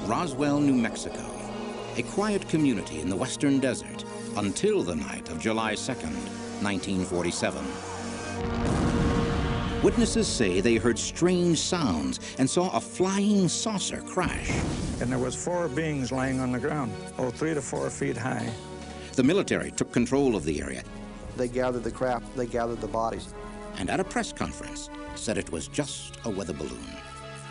Roswell, New Mexico, a quiet community in the western desert until the night of July 2nd, 1947. Witnesses say they heard strange sounds and saw a flying saucer crash. And there was 4 beings laying on the ground, 3 to 4 feet high. The military took control of the area. They gathered the craft, they gathered the bodies. And at a press conference said it was just a weather balloon.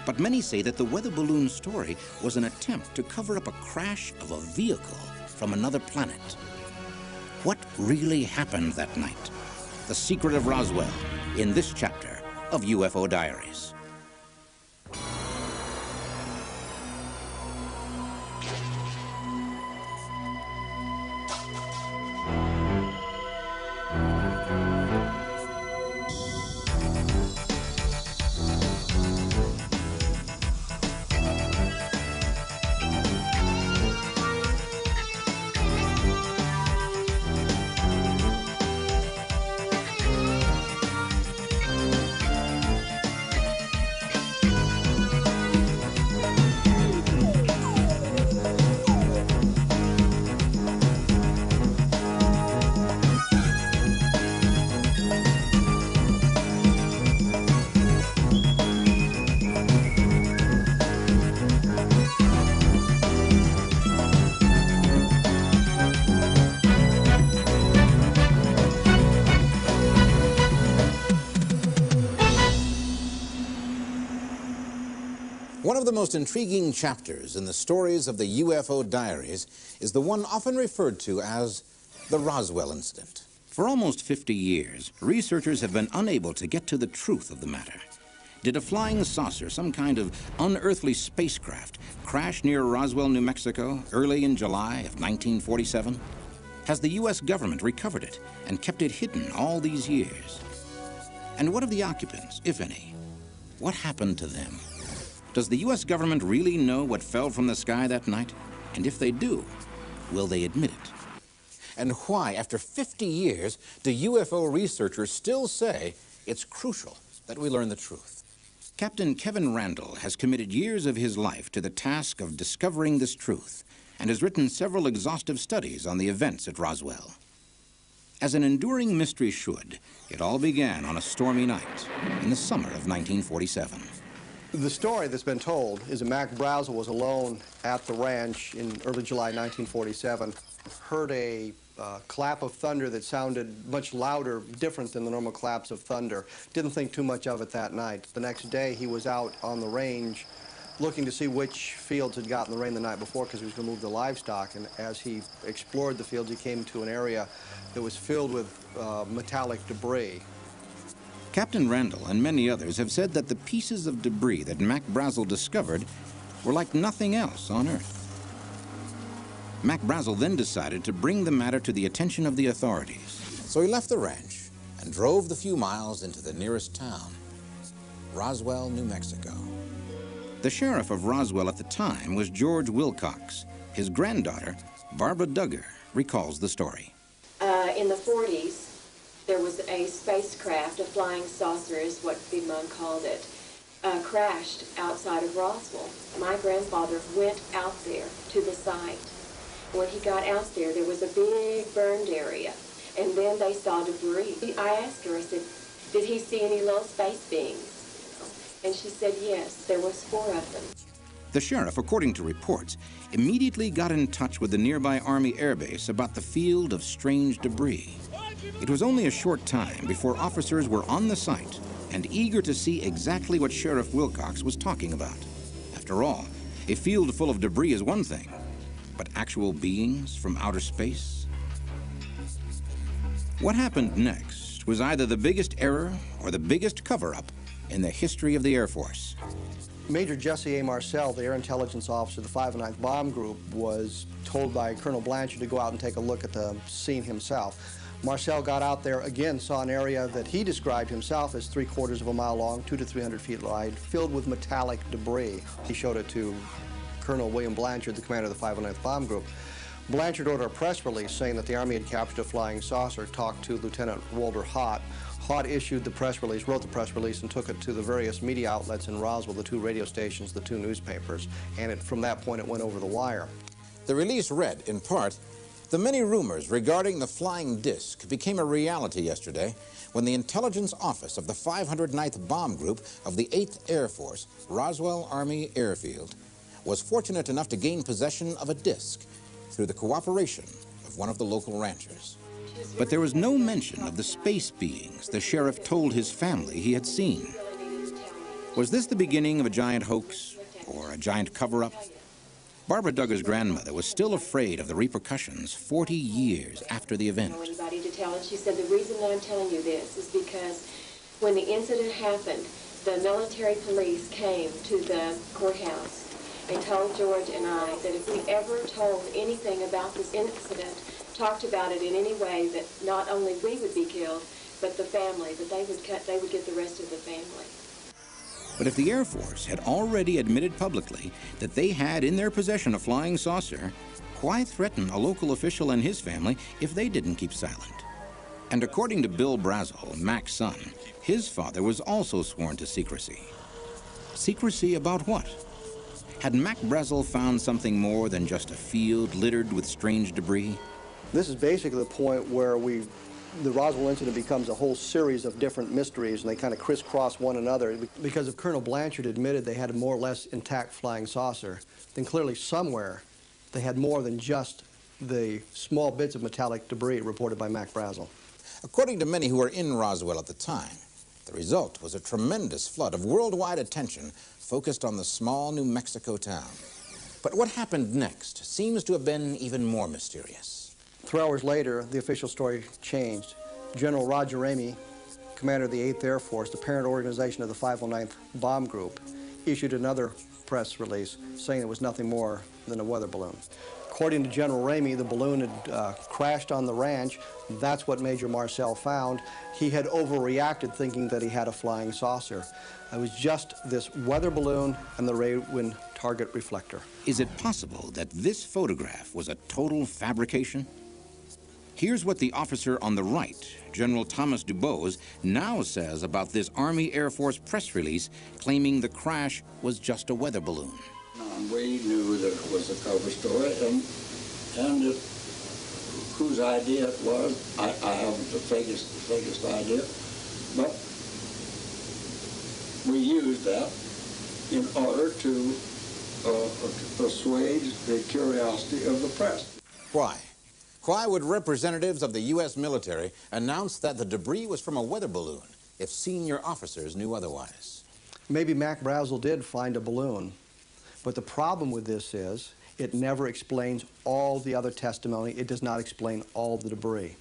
But many say that the weather balloon story was an attempt to cover up a crash of a vehicle from another planet. What really happened that night? The Secret of Roswell in this chapter of UFO Diaries. One of the most intriguing chapters in the stories of the UFO Diaries is the one often referred to as the Roswell incident. For almost 50 years, researchers have been unable to get to the truth of the matter. Did a flying saucer, some kind of unearthly spacecraft, crash near Roswell, New Mexico, early in July of 1947? Has the U.S. government recovered it and kept it hidden all these years? And what of the occupants, if any? What happened to them? Does the U.S. government really know what fell from the sky that night? And if they do, will they admit it? And why, after 50 years, do UFO researchers still say it's crucial that we learn the truth? Captain Kevin Randall has committed years of his life to the task of discovering this truth and has written several exhaustive studies on the events at Roswell. As an enduring mystery should, it all began on a stormy night in the summer of 1947. The story that's been told is that Mac Brazel was alone at the ranch in early July 1947, heard a clap of thunder that sounded much louder, different than the normal claps of thunder. Didn't think too much of it that night. The next day he was out on the range looking to see which fields had gotten the rain the night before because he was going to move the livestock, and as he explored the fields he came to an area that was filled with metallic debris. Captain Randall and many others have said that the pieces of debris that Mac Brazel discovered were like nothing else on Earth. Mac Brazel then decided to bring the matter to the attention of the authorities. So he left the ranch and drove the few miles into the nearest town, Roswell, New Mexico. The sheriff of Roswell at the time was George Wilcox. His granddaughter, Barbara Duggar, recalls the story. In the 40s, there was a spacecraft, a flying saucer is what FEMA called it, crashed outside of Roswell. My grandfather went out there to the site. When he got out there, there was a big burned area, and then they saw debris. I asked her, I said, did he see any little space beings? And she said, yes, there was 4 of them. The sheriff, according to reports, immediately got in touch with the nearby Army Air Base about the field of strange debris. It was only a short time before officers were on the site and eager to see exactly what Sheriff Wilcox was talking about. After all, a field full of debris is one thing, but actual beings from outer space? What happened next was either the biggest error or the biggest cover-up in the history of the Air Force. Major Jesse A. Marcel, the Air Intelligence Officer of the 509th Bomb Group, was told by Colonel Blanchard to go out and take a look at the scene himself. Marcel got out there, again, saw an area that he described himself as 3/4 of a mile long, 200 to 300 feet wide, filled with metallic debris. He showed it to Colonel William Blanchard, the commander of the 509th Bomb Group. Blanchard ordered a press release saying that the Army had captured a flying saucer, talked to Lieutenant Walter Hott. Haught issued the press release, wrote the press release, and took it to the various media outlets in Roswell, the 2 radio stations, the 2 newspapers, and from that point it went over the wire. The release read, in part, "The many rumors regarding the flying disc became a reality yesterday when the intelligence office of the 509th Bomb Group of the 8th Air Force, Roswell Army Airfield, was fortunate enough to gain possession of a disc through the cooperation of one of the local ranchers." But there was no mention of the space beings the sheriff told his family he had seen. Was this the beginning of a giant hoax or a giant cover-up? Barbara Duggar's grandmother was still afraid of the repercussions 40 years after the event. Anybody to tell it. She said, the reason that I'm telling you this is because when the incident happened, the military police came to the courthouse and told George and I that if we ever told anything about this incident, talked about it in any way, that not only we would be killed, but the family, that they would get the rest of the family. But if the Air Force had already admitted publicly that they had in their possession a flying saucer, why threaten a local official and his family if they didn't keep silent? And according to Bill Brazel, Mac's son, his father was also sworn to secrecy. Secrecy about what? Had Mac Brazel found something more than just a field littered with strange debris? This is basically the point where the Roswell incident becomes a whole series of different mysteries, and they kind of crisscross one another. Because if Colonel Blanchard admitted they had a more or less intact flying saucer, then clearly somewhere they had more than just the small bits of metallic debris reported by Mac Brazel. According to many who were in Roswell at the time, the result was a tremendous flood of worldwide attention focused on the small New Mexico town. But what happened next seems to have been even more mysterious. 3 hours later, the official story changed. General Roger Ramey, commander of the 8th Air Force, the parent organization of the 509th Bomb Group, issued another press release saying it was nothing more than a weather balloon. According to General Ramey, the balloon had crashed on the ranch. That's what Major Marcel found. He had overreacted thinking that he had a flying saucer. It was just this weather balloon and the Raywin target reflector. Is it possible that this photograph was a total fabrication? Here's what the officer on the right, General Thomas Dubose, now says about this Army Air Force press release claiming the crash was just a weather balloon. We knew that it was a cover story, and whose idea it was, I haven't the vaguest idea, but we used that in order to assuage the curiosity of the press. Why? Why would representatives of the U.S. military announce that the debris was from a weather balloon if senior officers knew otherwise? Maybe Mac Brazel did find a balloon, but the problem with this is it never explains all the other testimony. It does not explain all the debris.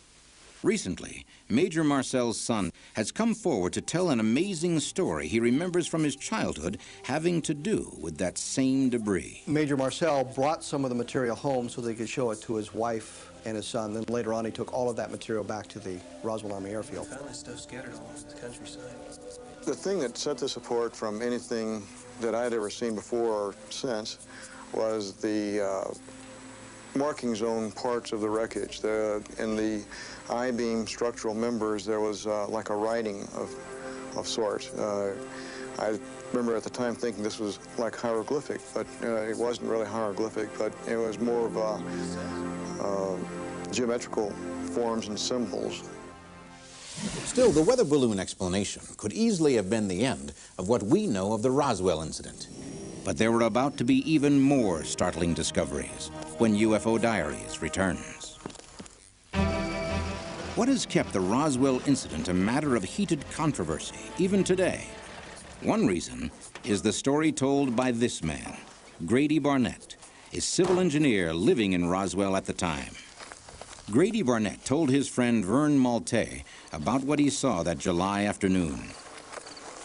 Recently, Major Marcel's son has come forward to tell an amazing story he remembers from his childhood having to do with that same debris. Major Marcel brought some of the material home so they could show it to his wife and his son. Then later on, he took all of that material back to the Roswell Army Airfield. Found that stuff scattered all over the countryside. The thing that set this apart from anything that I'd ever seen before or since was the markings on parts of the wreckage. In the I-beam structural members, there was like a writing of sorts. I remember at the time thinking this was like hieroglyphic, but it wasn't really hieroglyphic, but it was more of geometrical forms and symbols. Still, the weather balloon explanation could easily have been the end of what we know of the Roswell incident. But there were about to be even more startling discoveries when UFO Diaries returns. What has kept the Roswell incident a matter of heated controversy, even today? One reason is the story told by this man, Grady Barnett, a civil engineer living in Roswell at the time. Grady Barnett told his friend Vern Malte about what he saw that July afternoon.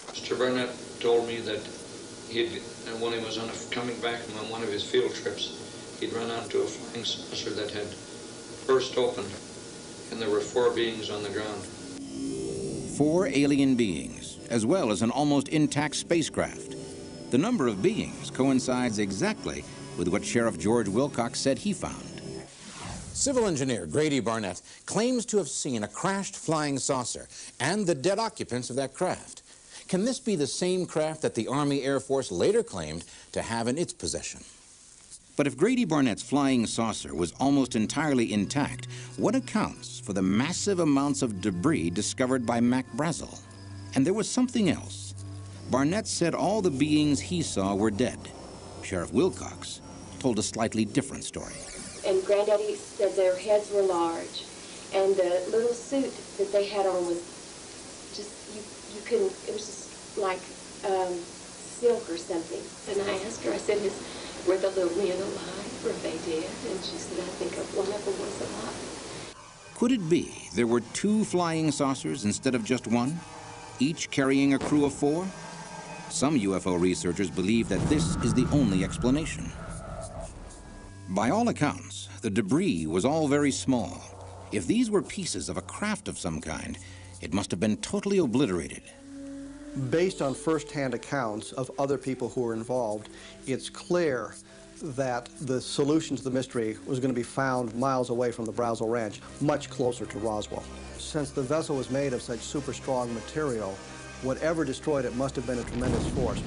Mr. Barnett told me that when he was coming back from one of his field trips, he'd run onto a flying saucer that had burst open, and there were 4 beings on the ground. 4 alien beings, as well as an almost intact spacecraft. The number of beings coincides exactly with what Sheriff George Wilcox said he found. Civil engineer Grady Barnett claims to have seen a crashed flying saucer and the dead occupants of that craft. Can this be the same craft that the Army Air Force later claimed to have in its possession? But if Grady Barnett's flying saucer was almost entirely intact, what accounts for the massive amounts of debris discovered by Mac Brazel? And there was something else. Barnett said all the beings he saw were dead. Sheriff Wilcox told a slightly different story. And Granddaddy said their heads were large, and the little suit that they had on was just, you couldn't, it was just like silk or something. And I asked her, I said, were the little men alive, or they dead? And she said, I think one of them was alive. Could it be there were 2 flying saucers instead of just one, each carrying a crew of 4? Some UFO researchers believe that this is the only explanation. By all accounts, the debris was all very small. If these were pieces of a craft of some kind, it must have been totally obliterated. Based on first-hand accounts of other people who were involved, it's clear that the solution to the mystery was going to be found miles away from the Brazel Ranch, much closer to Roswell. Since the vessel was made of such super strong material, whatever destroyed it must have been a tremendous force.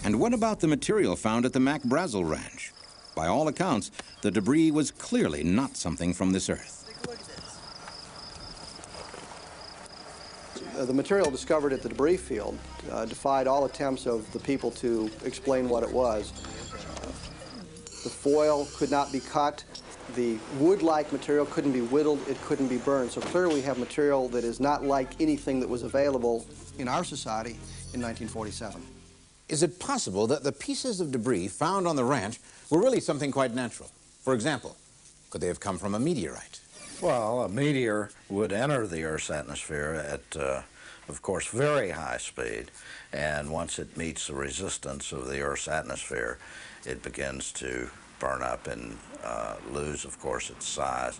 And what about the material found at the Mac Brazel Ranch? By all accounts, the debris was clearly not something from this earth. The material discovered at the debris field defied all attempts of the people to explain what it was. The foil could not be cut. The wood-like material couldn't be whittled. It couldn't be burned. So clearly we have material that is not like anything that was available in our society in 1947. Is it possible that the pieces of debris found on the ranch were really something quite natural? For example, could they have come from a meteorite? Well, a meteor would enter the Earth's atmosphere at, of course, very high speed, and once it meets the resistance of the Earth's atmosphere, it begins to burn up and lose, of course, its size.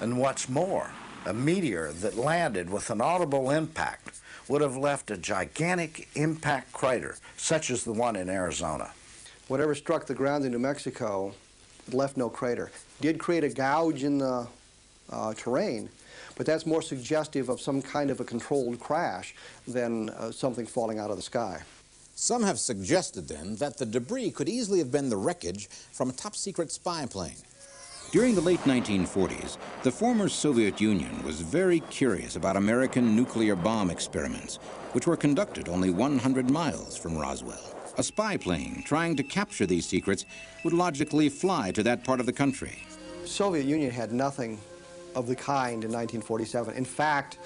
And what's more, a meteor that landed with an audible impact would have left a gigantic impact crater, such as the one in Arizona. Whatever struck the ground in New Mexico left no crater. It did create a gouge in the terrain, but that's more suggestive of some kind of a controlled crash than something falling out of the sky. Some have suggested then that the debris could easily have been the wreckage from a top-secret spy plane. During the late 1940s, the former Soviet Union was very curious about American nuclear bomb experiments, which were conducted only 100 miles from Roswell. A spy plane trying to capture these secrets would logically fly to that part of the country. The Soviet Union had nothing of the kind in 1947. In fact,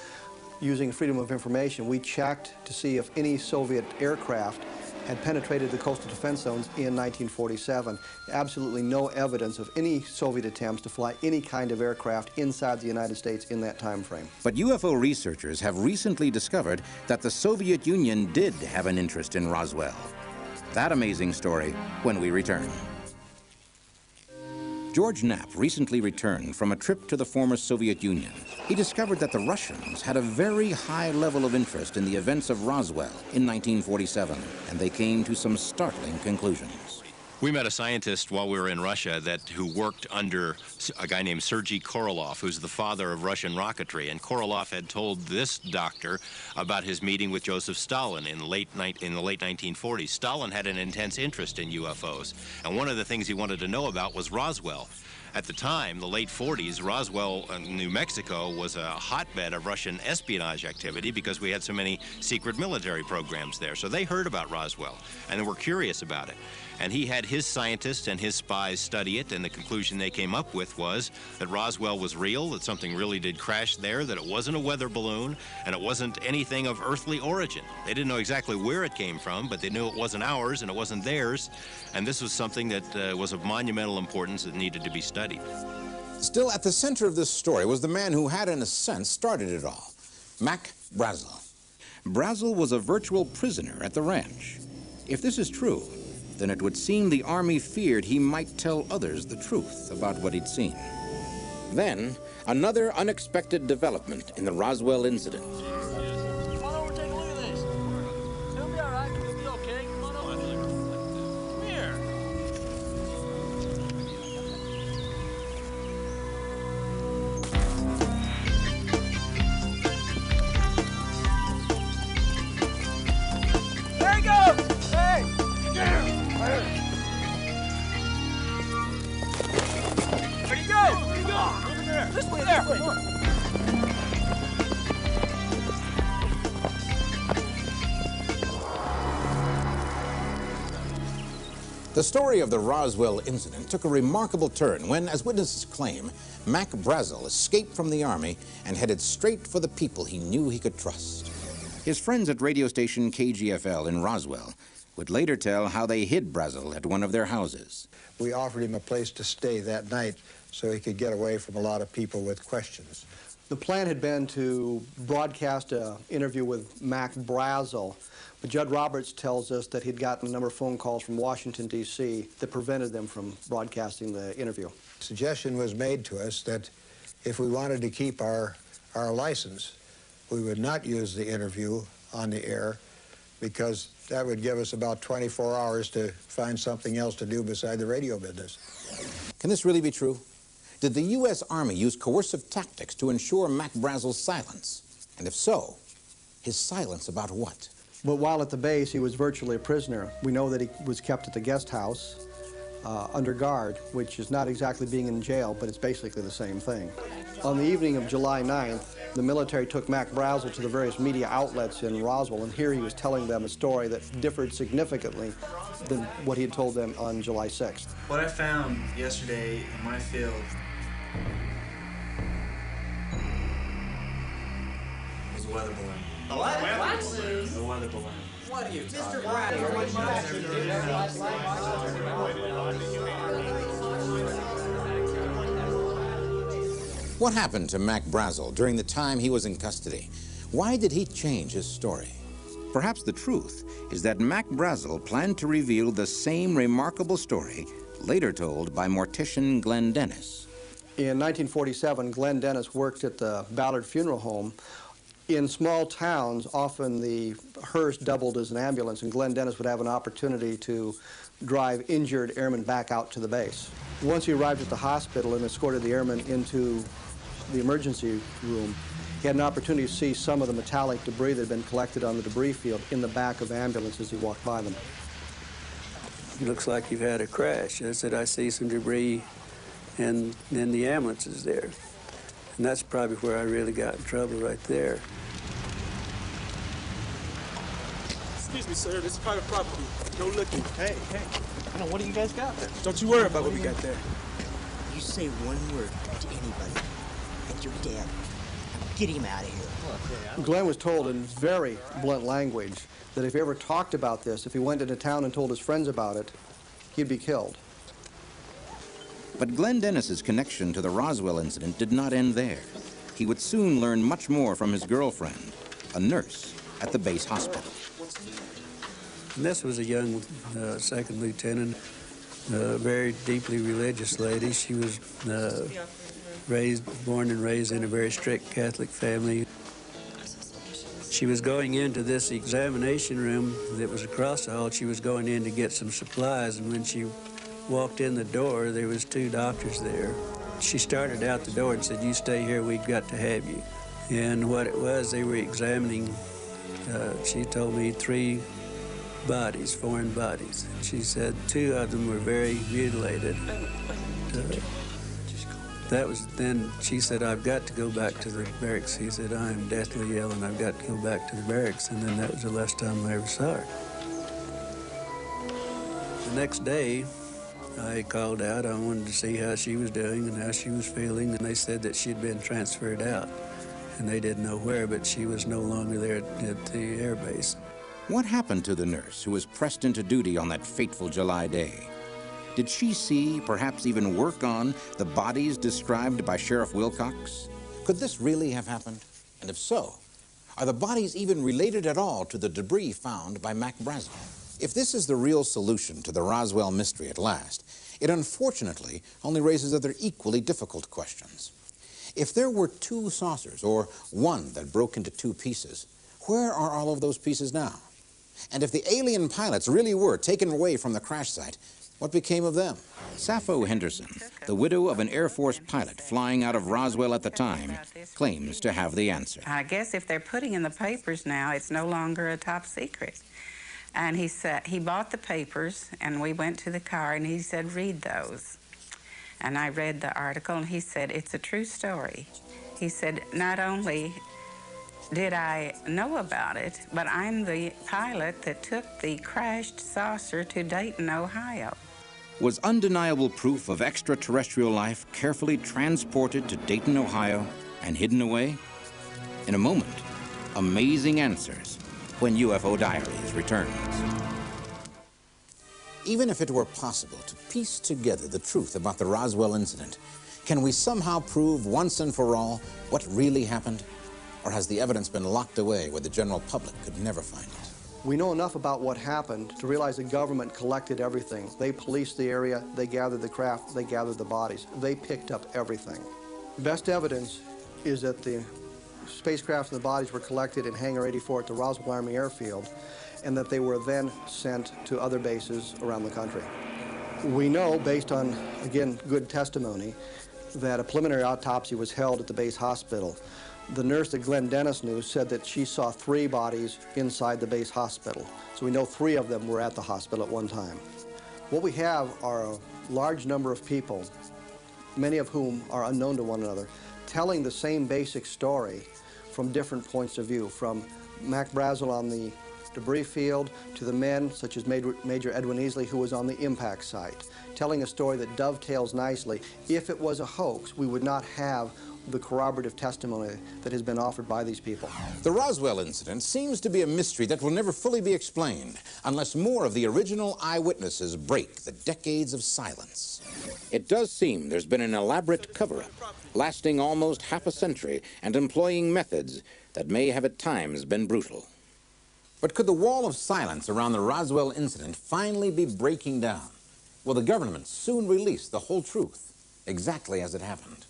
using Freedom of Information, we checked to see if any Soviet aircraft had penetrated the coastal defense zones in 1947. Absolutely no evidence of any Soviet attempts to fly any kind of aircraft inside the United States in that time frame. But UFO researchers have recently discovered that the Soviet Union did have an interest in Roswell. That amazing story when we return. George Knapp recently returned from a trip to the former Soviet Union. He discovered that the Russians had a very high level of interest in the events of Roswell in 1947, and they came to some startling conclusions. We met a scientist while we were in Russia who worked under a guy named Sergei Korolev, who's the father of Russian rocketry. And Korolev had told this doctor about his meeting with Joseph Stalin in the late 1940s. Stalin had an intense interest in UFOs, and one of the things he wanted to know about was Roswell. At the time, the late 40s, Roswell, New Mexico, was a hotbed of Russian espionage activity because we had so many secret military programs there. So they heard about Roswell, and they were curious about it. And he had his scientists and his spies study it, and the conclusion they came up with was that Roswell was real, that something really did crash there, that it wasn't a weather balloon, and it wasn't anything of earthly origin. They didn't know exactly where it came from, but they knew it wasn't ours and it wasn't theirs, and this was something that was of monumental importance that needed to be studied. Still, at the center of this story was the man who had, in a sense, started it all, Mac Brazel. Brazel was a virtual prisoner at the ranch. If this is true, then it would seem the Army feared he might tell others the truth about what he'd seen. Then, another unexpected development in the Roswell incident. Come on over, take a look at this. It'll be all right. It'll be okay. Come on over. Come here. Where'd he go? Where'd he go? Over there. This way, there. Come on. The story of the Roswell incident took a remarkable turn when, as witnesses claim, Mac Brazel escaped from the Army and headed straight for the people he knew he could trust. His friends at radio station KGFL in Roswell would later tell how they hid Brazel at one of their houses. We offered him a place to stay that night so he could get away from a lot of people with questions. The plan had been to broadcast an interview with Mac Brazel, but Judd Roberts tells us that he'd gotten a number of phone calls from Washington, D.C. that prevented them from broadcasting the interview. Suggestion was made to us that if we wanted to keep our license, we would not use the interview on the air because that would give us about 24 hours to find something else to do beside the radio business. Can this really be true? Did the U.S. Army use coercive tactics to ensure Mac Brazel's silence? And if so, his silence about what? But while at the base, he was virtually a prisoner. We know that he was kept at the guest house under guard, which is not exactly being in jail, but it's basically the same thing. On the evening of July 9th, the military took Mac Brazel to the various media outlets in Roswell, and here he was telling them a story that differed significantly than what he had told them on July 6th. What I found yesterday in my field was a weather balloon. A what? A weather balloon. What are you Mr. What happened to Mac Brazel during the time he was in custody? Why did he change his story? Perhaps the truth is that Mac Brazel planned to reveal the same remarkable story later told by mortician Glenn Dennis. In 1947, Glenn Dennis worked at the Ballard Funeral Home. In small towns, often the hearse doubled as an ambulance, and Glenn Dennis would have an opportunity to drive injured airmen back out to the base. Once he arrived at the hospital and escorted the airmen into the emergency room, he had an opportunity to see some of the metallic debris that had been collected on the debris field in the back of ambulances as he walked by them. It looks like you've had a crash. I said, I see some debris and then the ambulance is there. And that's probably where I really got in trouble right there. Excuse me, sir. This is private property. No looking. Hey. Now, what do you guys got there? Don't you worry about what we got there. You say one word to anybody, and you're dead. Get him out of here. Glenn was told in very blunt language that if he ever talked about this, if he went into town and told his friends about it, he'd be killed. But Glenn Dennis's connection to the Roswell incident did not end there. He would soon learn much more from his girlfriend, a nurse at the base hospital. And this was a young second lieutenant, a very deeply religious lady. She was born and raised in a very strict Catholic family. She was going into this examination room that was across the hall. She was going in to get some supplies, and when she walked in the door, there was two doctors there. She started out the door and said, "You stay here, we've got to have you." And what it was, they were examining, she told me, 3 bodies, foreign bodies. She said 2 of them were very mutilated. That was then, she said, "I've got to go back to the barracks." He said, "I am deathly ill and I've got to go back to the barracks." And then that was the last time I ever saw her. The next day, I called out. I wanted to see how she was doing and how she was feeling, and they said that she'd been transferred out. And they didn't know where, but she was no longer there at the air base. What happened to the nurse who was pressed into duty on that fateful July day? Did she see, perhaps even work on, the bodies described by Sheriff Wilcox? Could this really have happened? And if so, are the bodies even related at all to the debris found by Mac Brazel? If this is the real solution to the Roswell mystery at last, it unfortunately only raises other equally difficult questions. If there were 2 saucers, or one that broke into 2 pieces, where are all of those pieces now? And if the alien pilots really were taken away from the crash site, what became of them? Sappho Henderson, the widow of an Air Force pilot flying out of Roswell at the time, claims to have the answer. I guess if they're putting in the papers now, it's no longer a top secret. And he said, he bought the papers, and we went to the car, and he said, read those. And I read the article, and he said, it's a true story. He said, not only did I know about it, but I'm the pilot that took the crashed saucer to Dayton, Ohio. Was undeniable proof of extraterrestrial life carefully transported to Dayton, Ohio, and hidden away? In a moment, amazing answers when UFO Diaries returns. Even if it were possible to piece together the truth about the Roswell incident, can we somehow prove once and for all what really happened? Or has the evidence been locked away where the general public could never find it? We know enough about what happened to realize the government collected everything. They policed the area, they gathered the craft, they gathered the bodies. They picked up everything. Best evidence is that the spacecraft and the bodies were collected in Hangar 84 at the Roswell Army Airfield, and that they were then sent to other bases around the country. We know, based on, again, good testimony, that a preliminary autopsy was held at the base hospital. The nurse that Glenn Dennis knew said that she saw 3 bodies inside the base hospital. So we know 3 of them were at the hospital at one time. What we have are a large number of people, many of whom are unknown to one another, telling the same basic story from different points of view, from Mac Brazel on the debris field to the men such as Major Edwin Easley, who was on the impact site, telling a story that dovetails nicely. If it was a hoax, we would not have the corroborative testimony that has been offered by these people. The Roswell incident seems to be a mystery that will never fully be explained unless more of the original eyewitnesses break the decades of silence. It does seem there's been an elaborate cover-up, lasting almost half a century and employing methods that may have at times been brutal. But could the wall of silence around the Roswell incident finally be breaking down? Will the government soon release the whole truth, exactly as it happened?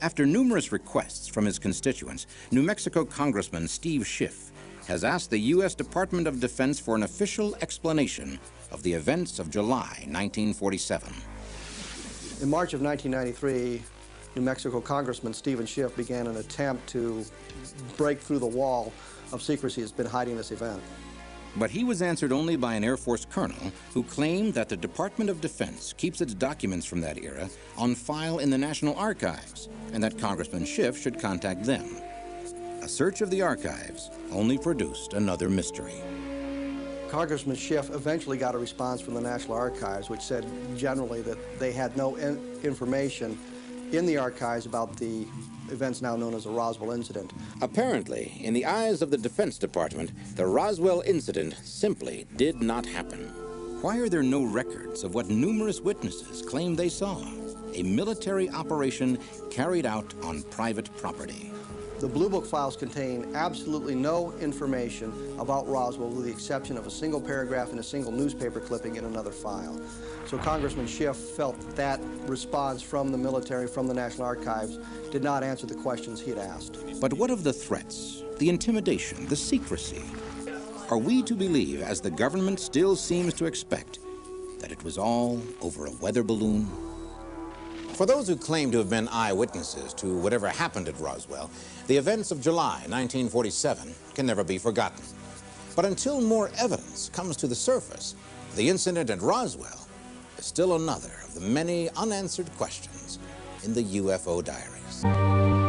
After numerous requests from his constituents, New Mexico Congressman Steve Schiff has asked the U.S. Department of Defense for an official explanation of the events of July 1947. In March of 1993, New Mexico Congressman Stephen Schiff began an attempt to break through the wall of secrecy that's been hiding this event. But he was answered only by an Air Force colonel who claimed that the Department of Defense keeps its documents from that era on file in the National Archives, and that Congressman Schiff should contact them. A search of the archives only produced another mystery. Congressman Schiff eventually got a response from the National Archives, which said generally that they had no information in the archives about the events now known as the Roswell incident. Apparently, in the eyes of the Defense Department, the Roswell incident simply did not happen. Why are there no records of what numerous witnesses claim they saw? A military operation carried out on private property. The Blue Book files contain absolutely no information about Roswell with the exception of a single paragraph in a single newspaper clipping in another file. So Congressman Schiff felt that response from the military, from the National Archives, did not answer the questions he had asked. But what of the threats, the intimidation, the secrecy? Are we to believe, as the government still seems to expect, that it was all over a weather balloon? For those who claim to have been eyewitnesses to whatever happened at Roswell, the events of July 1947 can never be forgotten. But until more evidence comes to the surface, the incident at Roswell is still another of the many unanswered questions in the UFO Diaries.